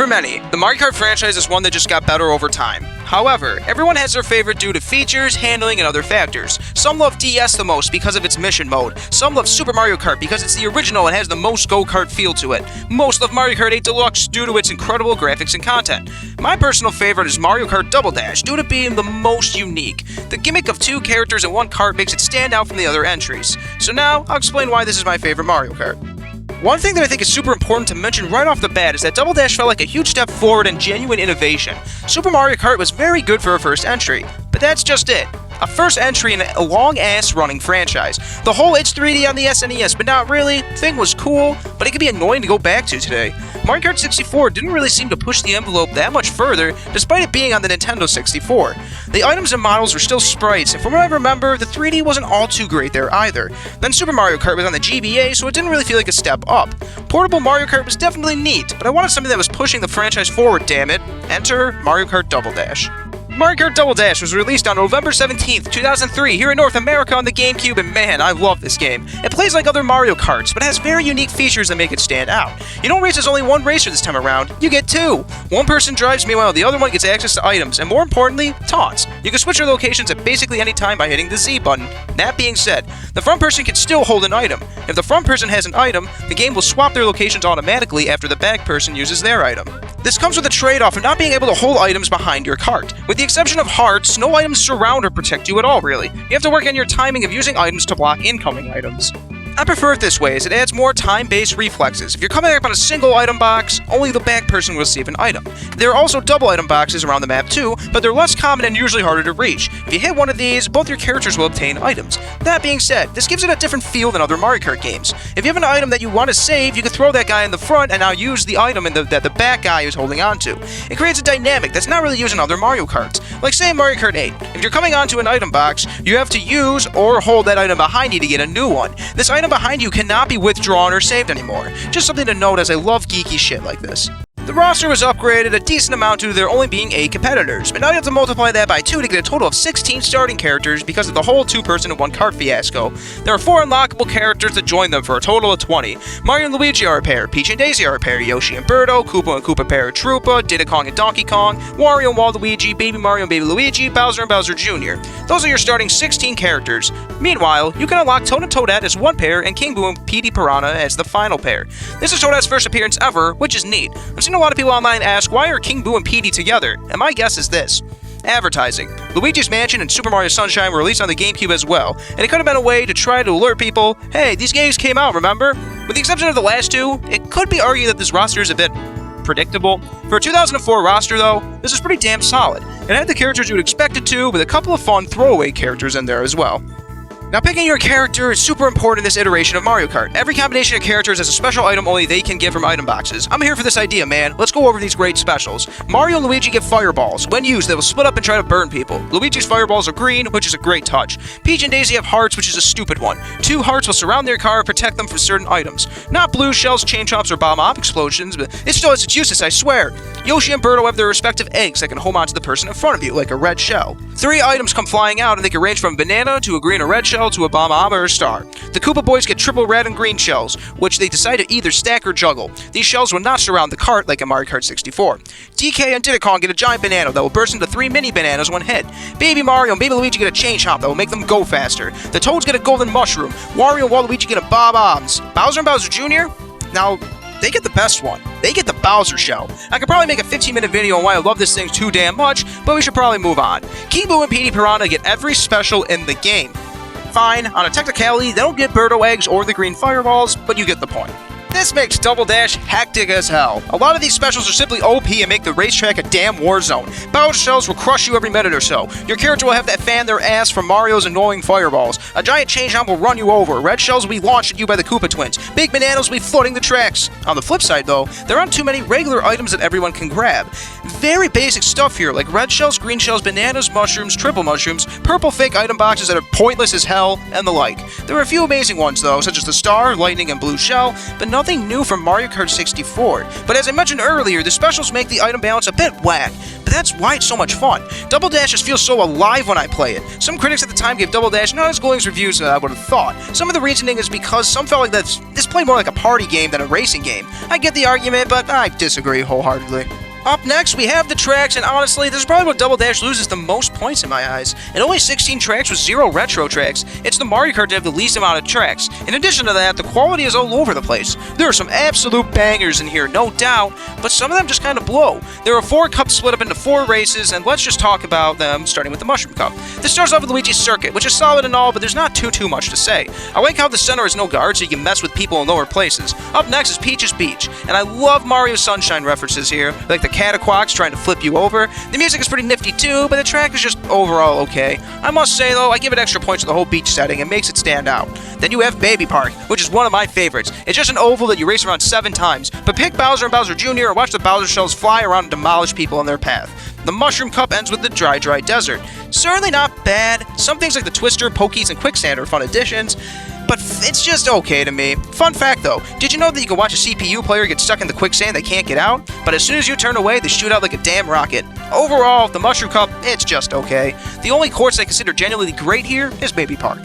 For many, the Mario Kart franchise is one that just got better over time. However, everyone has their favorite due to features, handling, and other factors. Some love DS the most because of its mission mode. Some love Super Mario Kart because it's the original and has the most go-kart feel to it. Most love Mario Kart 8 Deluxe due to its incredible graphics and content. My personal favorite is Mario Kart Double Dash due to being the most unique. The gimmick of 2 characters in one kart makes it stand out from the other entries. So now, I'll explain why this is my favorite Mario Kart. One thing that I think is super important to mention right off the bat is that Double Dash felt like a huge step forward in genuine innovation. Super Mario Kart was very good for a first entry, but that's just it. A first entry in a long-ass running franchise. The whole it's 3D on the SNES, but not really, thing was cool, but it could be annoying to go back to today. Mario Kart 64 didn't really seem to push the envelope that much further, despite it being on the Nintendo 64. The items and models were still sprites, and from what I remember, the 3D wasn't all too great there either. Then Super Mario Kart was on the GBA, so it didn't really feel like a step up. Portable Mario Kart was definitely neat, but I wanted something that was pushing the franchise forward, damn it. Enter Mario Kart Double Dash. Mario Kart Double Dash was released on November 17th, 2003 here in North America on the GameCube, and man, I love this game. It plays like other Mario Karts, but has very unique features that make it stand out. You don't race as only one racer this time around, you get 2. One person drives, meanwhile the other one gets access to items, and more importantly, taunts. You can switch your locations at basically any time by hitting the Z button. That being said, the front person can still hold an item. If the front person has an item, the game will swap their locations automatically after the back person uses their item. This comes with a trade-off of not being able to hold items behind your cart. With the exception of hearts, no items surround or protect you at all, really. You have to work on your timing of using items to block incoming items. I prefer it this way, as it adds more time-based reflexes. If you're coming up on a single item box, only the back person will receive an item. There are also double item boxes around the map too, but they're less common and usually harder to reach. If you hit one of these, both your characters will obtain items. That being said, this gives it a different feel than other Mario Kart games. If you have an item that you want to save, you can throw that guy in the front and now use the item that the back guy is holding onto. It creates a dynamic that's not really used in other Mario Karts. Like say in Mario Kart 8, if you're coming onto an item box, you have to use or hold that item behind you to get a new one. This item behind you cannot be withdrawn or saved anymore. Just something to note as I love geeky shit like this. The roster was upgraded a decent amount due to there only being 8 competitors, but now you have to multiply that by 2 to get a total of 16 starting characters because of the whole 2-person and 1-cart fiasco. There are 4 unlockable characters that join them for a total of 20. Mario and Luigi are a pair, Peach and Daisy are a pair, Yoshi and Birdo, Koopa and Koopa Paratroopa, Diddy Kong and Donkey Kong, Wario and Waluigi, Baby Mario and Baby Luigi, Bowser and Bowser Jr. Those are your starting 16 characters. Meanwhile, you can unlock Toad and Toadette as one pair and King Boo and Petey Piranha as the final pair. This is Toadette's first appearance ever, which is neat. I've seen a lot of people online ask, why are King Boo and Petey together? And my guess is this. Advertising. Luigi's Mansion and Super Mario Sunshine were released on the GameCube as well, and it could have been a way to try to alert people, hey, these games came out, remember? With the exception of the last 2, it could be argued that this roster is a bit predictable. For a 2004 roster though, this is pretty damn solid. It had the characters you would expect it to, with a couple of fun throwaway characters in there as well. Now, picking your character is super important in this iteration of Mario Kart. Every combination of characters has a special item only they can get from item boxes. I'm here for this idea, man. Let's go over these great specials. Mario and Luigi get fireballs. When used, they will split up and try to burn people. Luigi's fireballs are green, which is a great touch. Peach and Daisy have hearts, which is a stupid one. 2 hearts will surround their car and protect them from certain items. Not blue shells, chain chomps, or bomb-op explosions, but it still has its uses, I swear. Yoshi and Birdo have their respective eggs that can hold onto the person in front of you, like a red shell. 3 items come flying out, and they can range from a banana to a green or red shell to a bomb-op or a star. The Koopa Boys get triple red and green shells, which they decide to either stack or juggle. These shells will not surround the cart like in Mario Kart 64. DK and Diddy Kong get a giant banana that will burst into 3 mini bananas when hit. Baby Mario and Baby Luigi get a chain chomp that will make them go faster. The Toads get a golden mushroom. Wario and Waluigi get a bob-ombs. Bowser and Bowser Jr.? Now, they get the best one. They get the Bowser shell. I could probably make a 15-minute video on why I love this thing too damn much, but we should probably move on. King Boo and Petey Piranha get every special in the game. Fine, on a technicality, they don't get Birdo eggs or the green fireballs, but you get the point. This makes Double Dash hectic as hell. A lot of these specials are simply OP and make the racetrack a damn war zone. Bowser shells will crush you every minute or so. Your character will have to fan their ass from Mario's annoying fireballs. A giant chain jump will run you over. Red shells will be launched at you by the Koopa twins. Big bananas will be flooding the tracks. On the flip side though, there aren't too many regular items that everyone can grab. Very basic stuff here, like red shells, green shells, bananas, mushrooms, triple mushrooms, purple fake item boxes that are pointless as hell, and the like. There are a few amazing ones though, such as the star, lightning, and blue shell, but nothing new from Mario Kart 64. But as I mentioned earlier, the specials make the item balance a bit whack. But that's why it's so much fun. Double Dash just feels so alive when I play it. Some critics at the time gave Double Dash not as glowing reviews as I would have thought. Some of the reasoning is because some felt like this played more like a party game than a racing game. I get the argument, but I disagree wholeheartedly. Up next, we have the tracks, and honestly, this is probably what Double Dash loses the most points in my eyes. And only 16 tracks with 0 retro tracks. It's the Mario Kart to have the least amount of tracks. In addition to that, the quality is all over the place. There are some absolute bangers in here, no doubt, but some of them just kind of blow. There are 4 cups split up into 4 races, and let's just talk about them, starting with the Mushroom Cup. This starts off with Luigi's Circuit, which is solid and all, but there's not too much to say. I like how the center has no guard, so you can mess with people in lower places. Up next is Peach's Beach, and I love Mario Sunshine references here, like the Cataquacs trying to flip you over. The music is pretty nifty too, but the track is just overall okay. I must say though, I give it extra points for the whole beach setting. It makes it stand out. Then you have Baby Park, which is one of my favorites. It's just an oval that you race around 7 times, but pick Bowser and Bowser Jr. or watch the Bowser shells fly around and demolish people on their path. The Mushroom Cup ends with the Dry Desert. Certainly not bad. Some things like the Twister, Pokies, and Quicksand are fun additions, but it's just okay to me. Fun fact though, did you know that you can watch a CPU player get stuck in the quicksand they can't get out? But as soon as you turn away, they shoot out like a damn rocket. Overall, the Mushroom Cup, it's just okay. The only course I consider genuinely great here is Baby Park.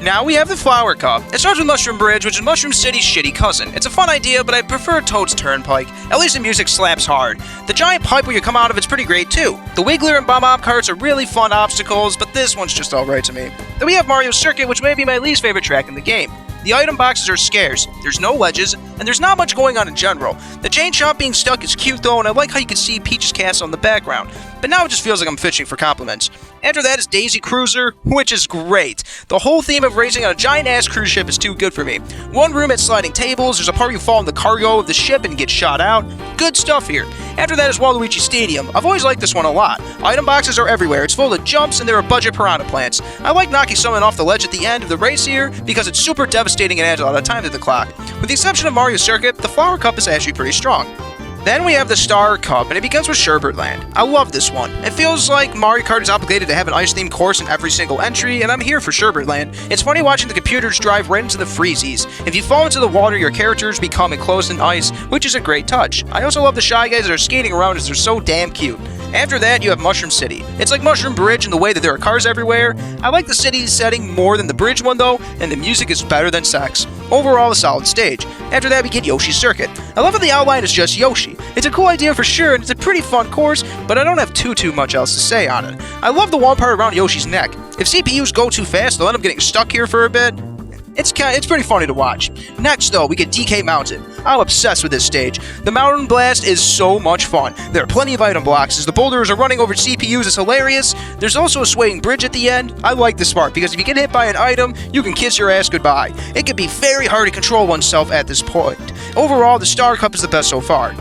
Now we have the Flower Cup. It starts with Mushroom Bridge, which is Mushroom City's shitty cousin. It's a fun idea, but I prefer Toad's Turnpike. At least the music slaps hard. The giant pipe where you come out of it's pretty great too. The Wiggler and Bomb carts are really fun obstacles, but this one's just alright to me. Then we have Mario Circuit, which may be my least favorite track in the game. The item boxes are scarce, there's no ledges, and there's not much going on in general. The chain shop being stuck is cute though, and I like how you can see Peach's castle in the background. But now it just feels like I'm fishing for compliments. After that is Daisy Cruiser, which is great. The whole theme of racing on a giant-ass cruise ship is too good for me. One room has sliding tables, there's a part where you fall in the cargo of the ship and get shot out. Good stuff here. After that is Waluigi Stadium. I've always liked this one a lot. Item boxes are everywhere, it's full of jumps, and there are budget piranha plants. I like knocking someone off the ledge at the end of the race here, because it's super devastating and adds a lot of time to the clock. With the exception of Mario Circuit, the Flower Cup is actually pretty strong. Then we have the Star Cup, and it begins with Sherbet Land. I love this one. It feels like Mario Kart is obligated to have an ice-themed course in every single entry, and I'm here for Sherbet Land. It's funny watching the computers drive right into the freezies. If you fall into the water, your characters become enclosed in ice, which is a great touch. I also love the Shy Guys that are skating around as they're so damn cute. After that, you have Mushroom City. It's like Mushroom Bridge in the way that there are cars everywhere. I like the city's setting more than the bridge one though, and the music is better than sex. Overall, a solid stage. After that, we get Yoshi's Circuit. I love how the outline is just Yoshi. It's a cool idea for sure, and it's a pretty fun course, but I don't have too much else to say on it. I love the one part around Yoshi's neck. If CPUs go too fast, they'll end up getting stuck here for a bit. It's pretty funny to watch. Next, though, we get DK Mountain. I'm obsessed with this stage. The Mountain Blast is so much fun. There are plenty of item blocks. As the boulders are running over CPUs, it's hilarious. There's also a swaying bridge at the end. I like this part, because if you get hit by an item, you can kiss your ass goodbye. It can be very hard to control oneself at this point. Overall, the Star Cup is the best so far.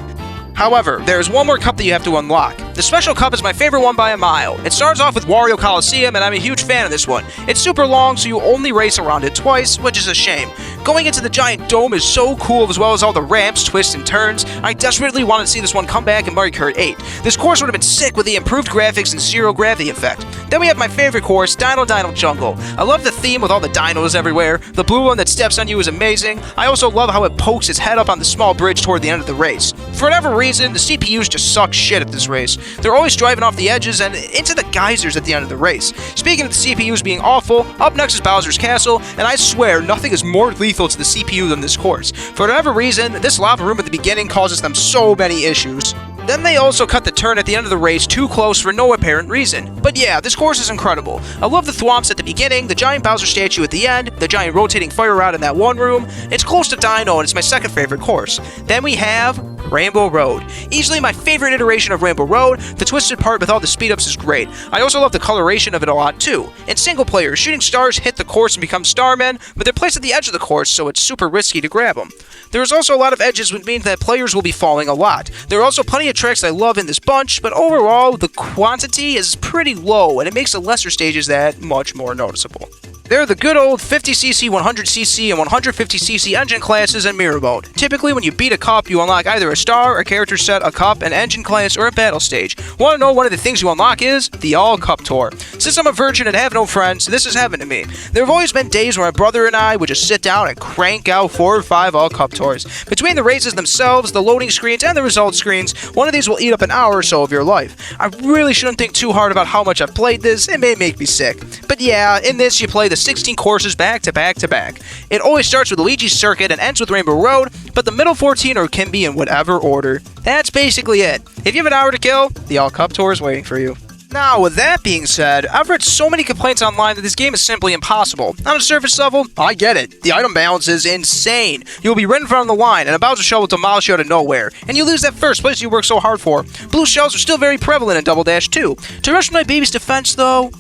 However, there is one more cup that you have to unlock. The Special Cup is my favorite one by a mile. It starts off with Wario Colosseum, and I'm a huge fan of this one. It's super long, so you only race around it twice, which is a shame. Going into the giant dome is so cool, as well as all the ramps, twists, and turns. I desperately wanted to see this one come back in Mario Kart 8. This course would have been sick with the improved graphics and zero gravity effect. Then we have my favorite course, Dino Jungle. I love the theme with all the dinos everywhere. The blue one that steps on you is amazing. I also love how it pokes its head up on the small bridge toward the end of the race. For whatever reason, the CPUs just suck shit at this race. They're always driving off the edges and into the geysers at the end of the race. Speaking of the CPUs being awful, up next is Bowser's Castle, and I swear nothing is more lethal to the CPU than this course. For whatever reason, this lava room at the beginning causes them so many issues. Then they also cut the turn at the end of the race too close for no apparent reason. But yeah, this course is incredible. I love the thwomps at the beginning, the giant Bowser statue at the end, the giant rotating fire rod in that one room. It's close to Dino, and it's my second favorite course. Then we have Rainbow Road. Easily my favorite iteration of Rainbow Road. The twisted part with all the speed-ups is great. I also love the coloration of it a lot too. In single player, shooting stars hit the course and become starmen, but they're placed at the edge of the course, so it's super risky to grab them. There is also a lot of edges, which means that players will be falling a lot. There are also plenty of tracks I love in this bunch, but overall, the quantity is pretty low, and it makes the lesser stages that much more noticeable. They're the good old 50cc, 100cc, and 150cc engine classes in mirror mode. Typically, when you beat a cup, you unlock either a star, a character set, a cup, an engine class, or a battle stage. Want to know one of the things you unlock is? The All-Cup Tour. Since I'm a virgin and have no friends, this is heaven to me. There have always been days where my brother and I would just sit down and crank out 4 or 5 All-Cup Tours. Between the races themselves, the loading screens, and the results screens, one of these will eat up an hour or so of your life. I really shouldn't think too hard about how much I've played this, it may make me sick. But yeah, in this you play the 16 courses back to back to back. It always starts with Luigi's Circuit and ends with Rainbow Road, but the middle 14 can be in whatever order. That's basically it. If you have an hour to kill, the All-Cup Tour is waiting for you. Now, with that being said, I've read so many complaints online that this game is simply impossible. On a surface level, I get it. The item balance is insane. You'll be right in front of the line, and a Bowser shell will demolish you out of nowhere, and you lose that first place you worked so hard for. Blue shells are still very prevalent in Double Dash 2. To rush my baby's defense, though,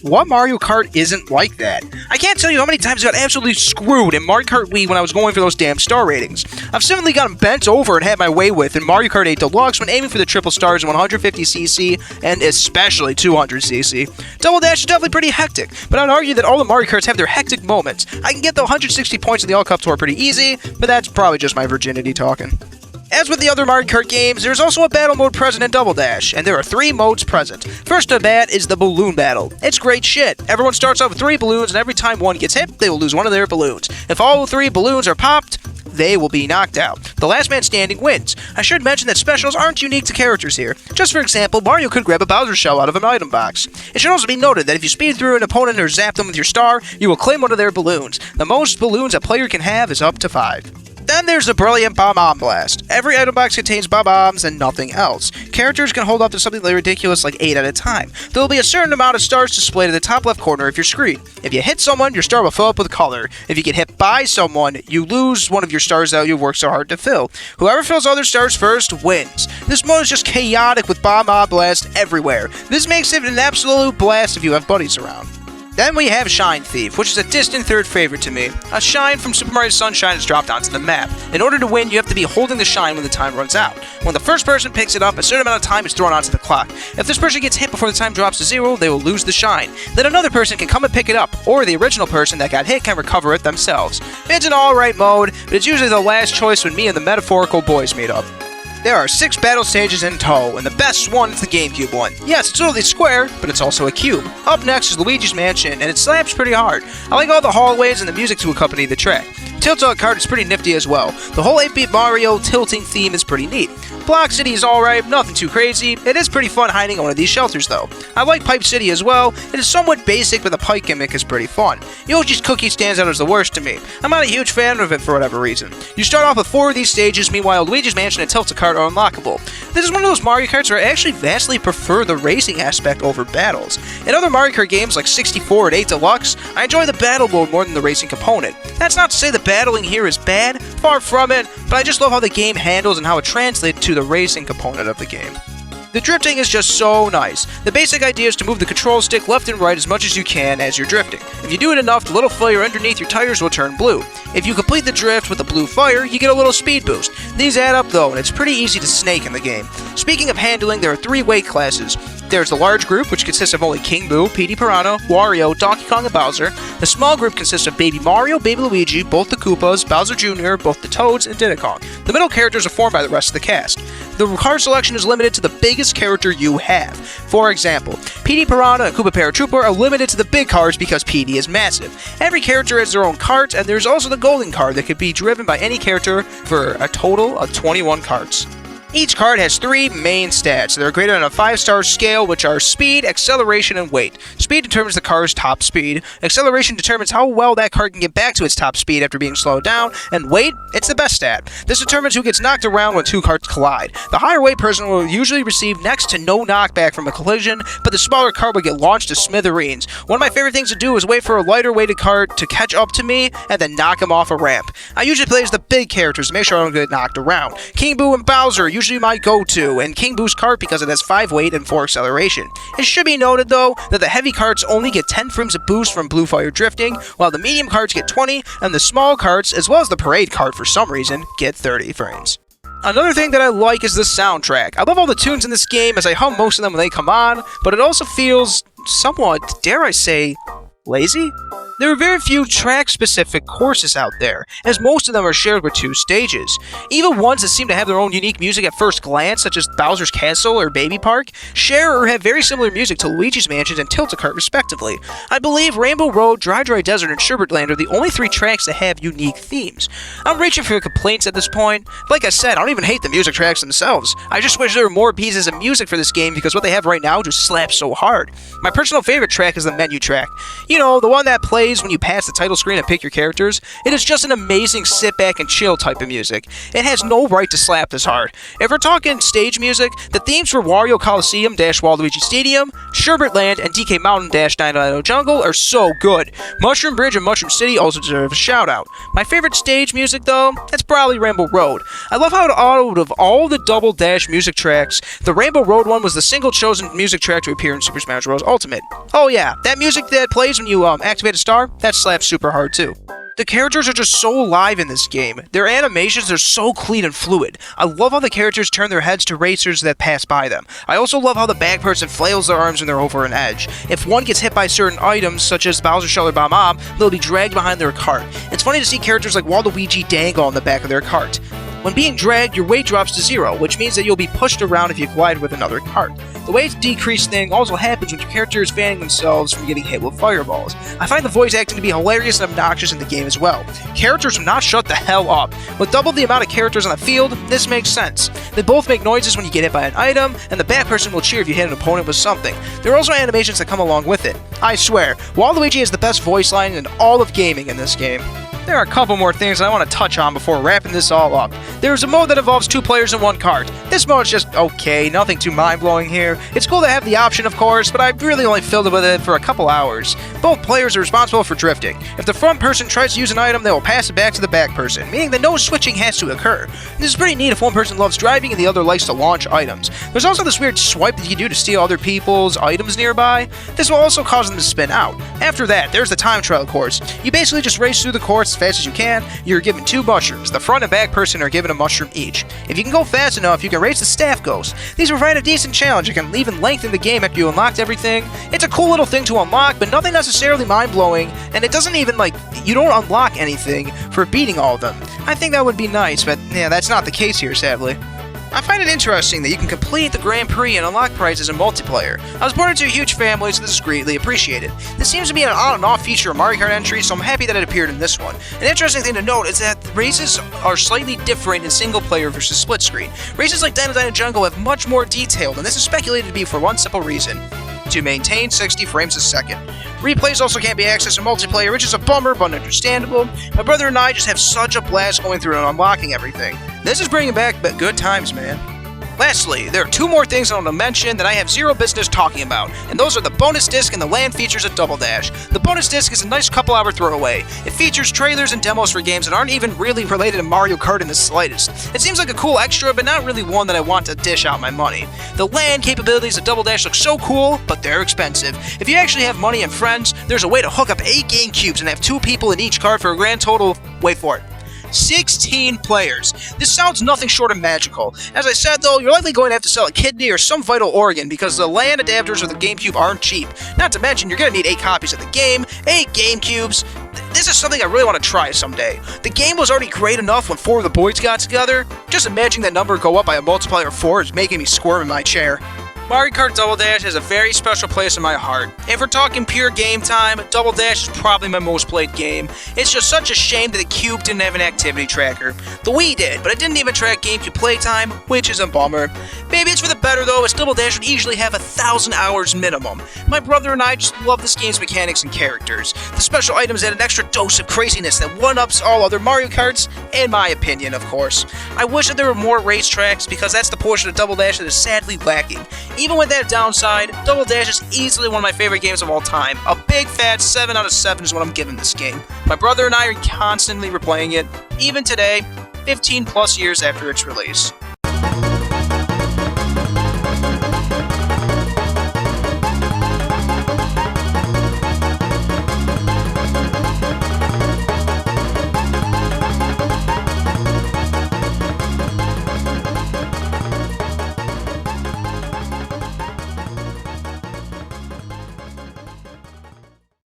what Mario Kart isn't like that? I can't tell you how many times I got absolutely screwed in Mario Kart Wii when I was going for those damn star ratings. I've simply gotten bent over and had my way with in Mario Kart 8 Deluxe when aiming for the triple stars in 150cc and especially 200cc. Double Dash is definitely pretty hectic, but I'd argue that all the Mario Karts have their hectic moments. I can get the 160 points in the All-Cup Tour pretty easy, but that's probably just my virginity talking. As with the other Mario Kart games, there's also a battle mode present in Double Dash, and there are 3 modes present. First to bat is the balloon battle. It's great shit. Everyone starts off with 3 balloons, and every time one gets hit, they will lose one of their balloons. If all 3 balloons are popped, they will be knocked out. The last man standing wins. I should mention that specials aren't unique to characters here. Just for example, Mario could grab a Bowser shell out of an item box. It should also be noted that if you speed through an opponent or zap them with your star, you will claim one of their balloons. The most balloons a player can have is up to 5. Then there's the brilliant Bomb-Bomb Blast. Every item box contains Bomb-Bombs and nothing else. Characters can hold up to something ridiculous like 8 at a time. There will be a certain amount of stars displayed in the top left corner of your screen. If you hit someone, your star will fill up with color. If you get hit by someone, you lose one of your stars that you've worked so hard to fill. Whoever fills other stars first wins. This mode is just chaotic with Bomb-Bomb Blast everywhere. This makes it an absolute blast if you have buddies around. Then we have Shine Thief, which is a distant third favorite to me. A shine from Super Mario Sunshine is dropped onto the map. In order to win, you have to be holding the shine when the time runs out. When the first person picks it up, a certain amount of time is thrown onto the clock. If this person gets hit before the time drops to 0, they will lose the shine. Then another person can come and pick it up, or the original person that got hit can recover it themselves. It's an alright mode, but it's usually the last choice when me and the metaphorical boys meet up. There are 6 battle stages in tow, and the best one is the GameCube one. Yes, it's totally square, but it's also a cube. Up next is Luigi's Mansion, and it slaps pretty hard. I like all the hallways and the music to accompany the track. Tilt-A Kart is pretty nifty as well. The whole 8-bit Mario tilting theme is pretty neat. Block City is alright, nothing too crazy. It is pretty fun hiding in one of these shelters though. I like Pipe City as well. It is somewhat basic, but the pipe gimmick is pretty fun. Yoshi's Cookie stands out as the worst to me. I'm not a huge fan of it for whatever reason. You start off with 4 of these stages, meanwhile Luigi's Mansion and Tilt-A Kart are unlockable. This is one of those Mario Karts where I actually vastly prefer the racing aspect over battles. In other Mario Kart games like 64 and 8 Deluxe, I enjoy the battle mode more than the racing component. That's not to say the battling here is bad, far from it, but I just love how the game handles and how it translates to the racing component of the game. The drifting is just so nice. The basic idea is to move the control stick left and right as much as you can as you're drifting. If you do it enough, the little fire underneath your tires will turn blue. If you complete the drift with the blue fire, you get a little speed boost. These add up though, and it's pretty easy to snake in the game. Speaking of handling, there are 3 weight classes. There's the large group, which consists of only King Boo, Petey Piranha, Wario, Donkey Kong, and Bowser. The small group consists of Baby Mario, Baby Luigi, both the Koopas, Bowser Jr., both the Toads, and Diddy Kong. The middle characters are formed by the rest of the cast. The card selection is limited to the biggest character you have. For example, Petey Piranha and Koopa Paratrooper are limited to the big cards because Petey is massive. Every character has their own carts, and there's also the golden card that could be driven by any character for a total of 21 carts. Each card has 3 main stats that are graded on a 5-star scale, which are speed, acceleration, and weight. Speed determines the car's top speed. Acceleration determines how well that card can get back to its top speed after being slowed down. And weight, it's the best stat. This determines who gets knocked around when 2 cards collide. The higher weight person will usually receive next to no knockback from a collision, but the smaller card will get launched to smithereens. One of my favorite things to do is wait for a lighter weighted card to catch up to me and then knock him off a ramp. I usually play as the big characters to make sure I don't get knocked around. King Boo and Bowser usually my go-to, and King Boo's cart because it has 5 weight and 4 acceleration. It should be noted though that the heavy carts only get 10 frames of boost from blue fire drifting, while the medium carts get 20, and the small carts, as well as the parade cart for some reason, get 30 frames. Another thing that I like is the soundtrack. I love all the tunes in this game as I hum most of them when they come on, but it also feels somewhat, dare I say, lazy? There are very few track-specific courses out there, as most of them are shared with 2 stages. Even ones that seem to have their own unique music at first glance, such as Bowser's Castle or Baby Park, share or have very similar music to Luigi's Mansion and Tilt-A-Kart respectively. I believe Rainbow Road, Dry Desert, and Sherbet Land are the only 3 tracks that have unique themes. I'm reaching for complaints at this point. Like I said, I don't even hate the music tracks themselves. I just wish there were more pieces of music for this game because what they have right now just slaps so hard. My personal favorite track is the menu track. You know, the one that plays when you pass the title screen and pick your characters. It is just an amazing sit back and chill type of music. It has no right to slap this hard. If we're talking stage music, the themes for Wario Colosseum - Waluigi Stadium, Sherbet Land, and DK Mountain - Dino Jungle are so good. Mushroom Bridge and Mushroom City also deserve a shout out. My favorite stage music though, that's probably Rainbow Road. I love how out of all the Double Dash music tracks, the Rainbow Road one was the single chosen music track to appear in Super Smash Bros. Ultimate. Oh yeah, that music that plays when you activate a star, that slaps super hard too. The characters are just so alive in this game. Their animations are so clean and fluid. I love how the characters turn their heads to racers that pass by them. I also love how the back person flails their arms when they're over an edge. If one gets hit by certain items, such as Bowser's Shell or Bomb, they'll be dragged behind their cart. It's funny to see characters like Waluigi dangle on the back of their cart. When being dragged, your weight drops to 0, which means that you'll be pushed around if you collide with another cart. The weight decrease thing also happens when your character is fanning themselves from getting hit with fireballs. I find the voice acting to be hilarious and obnoxious in the game as well. Characters will not shut the hell up. With double the amount of characters on the field, this makes sense. They both make noises when you get hit by an item, and the back person will cheer if you hit an opponent with something. There are also animations that come along with it. I swear, Waluigi has the best voice line in all of gaming in this game. There are a couple more things I want to touch on before wrapping this all up. There's a mode that involves 2 players in 1 cart. This mode's just okay, nothing too mind-blowing here. It's cool to have the option, of course, but I really only filled it with it for a couple hours. Both players are responsible for drifting. If the front person tries to use an item, they will pass it back to the back person, meaning that no switching has to occur. This is pretty neat if one person loves driving and the other likes to launch items. There's also this weird swipe that you can do to steal other people's items nearby. This will also cause them to spin out. After that, there's the time trial course. You basically just race through the course as fast as you can. You're given 2 mushrooms. The front and back person are given a mushroom each. If you can go fast enough, you can race the staff ghost. These provide a decent challenge. You can even lengthen the game after you unlocked everything. It's a cool little thing to unlock, but nothing necessarily mind-blowing, and it doesn't even, you don't unlock anything for beating all of them. I think that would be nice, but yeah, that's not the case here, sadly. I find it interesting that you can complete the Grand Prix and unlock prizes in multiplayer. I was born into a huge family, so this is greatly appreciated. This seems to be an on and off feature of Mario Kart entries, so I'm happy that it appeared in this one. An interesting thing to note is that the races are slightly different in single player versus split screen. Races like Dino Jungle have much more detail, and this is speculated to be for one simple reason: to maintain 60 frames a second. Replays also can't be accessed in multiplayer, which is a bummer, but understandable. My brother and I just have such a blast going through and unlocking everything. This is bringing back good times, man. Lastly, there are 2 more things I want to mention that I have zero business talking about, and those are the bonus disc and the land features of Double Dash. The bonus disc is a nice couple-hour throwaway. It features trailers and demos for games that aren't even really related to Mario Kart in the slightest. It seems like a cool extra, but not really one that I want to dish out my money. The land capabilities of Double Dash look so cool, but they're expensive. If you actually have money and friends, there's a way to hook up 8 GameCubes and have 2 people in each cart for a grand total of, wait for it, 16 players. This sounds nothing short of magical. As I said though, you're likely going to have to sell a kidney or some vital organ because the LAN adapters of the GameCube aren't cheap. Not to mention, you're going to need 8 copies of the game, 8 GameCubes. This is something I really want to try someday. The game was already great enough when 4 of the boys got together. Just imagining that number go up by a multiplier of 4 is making me squirm in my chair. Mario Kart Double Dash has a very special place in my heart. If we're talking pure game time, Double Dash is probably my most played game. It's just such a shame that the Cube didn't have an activity tracker. The Wii did, but it didn't even track GameCube playtime, which is a bummer. Maybe it's for the better though, as Double Dash would easily have 1,000 hours minimum. My brother and I just love this game's mechanics and characters. The special items add an extra dose of craziness that one-ups all other Mario Karts, in my opinion, of course. I wish that there were more racetracks, because that's the portion of Double Dash that is sadly lacking. Even with that downside, Double Dash is easily one of my favorite games of all time. A big fat 7 out of 7 is what I'm giving this game. My brother and I are constantly replaying it, even today, 15 plus years after its release.